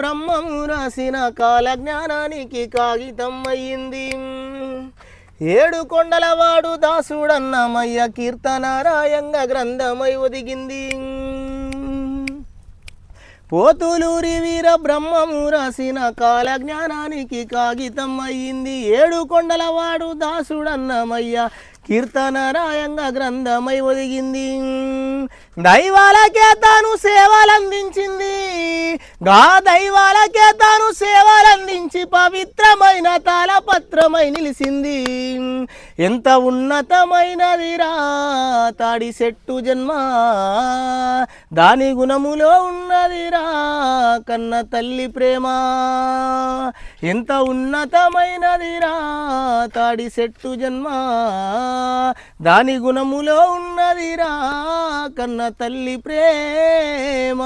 బ్రహ్మము రాసిన కాలజ్ఞానానికి కాగితం అయ్యింది. ఏడు కొండలవాడు దాసుడన్నమయ్య కీర్తనారాయంగా గ్రంథమై ఒదిగింది. పోతులూరి వీర బ్రహ్మము రాసిన కాలజ్ఞానానికి కాగితం అయ్యింది. ఏడు కొండలవాడు దాసుడన్నమయ్య కీర్తనరాయంగా గ్రంథమై ఒదిగింది. దైవాలకే తాను సేవలందించింది, గా దైవాలకే తాను సేవలందించి పవిత్రమైన తాళపత్రమై నిలిచింది. ఎంత ఉన్నతమైనదిరా తాడి చెట్టు జన్మ, దాని గుణములో ఉన్నదిరా కన్న తల్లి ప్రేమ. ఎంత ఉన్నతమైనదిరా తాడి చెట్టు జన్మ, దాని గుణములో ఉన్నదిరా కన్న తల్లి ప్రేమ.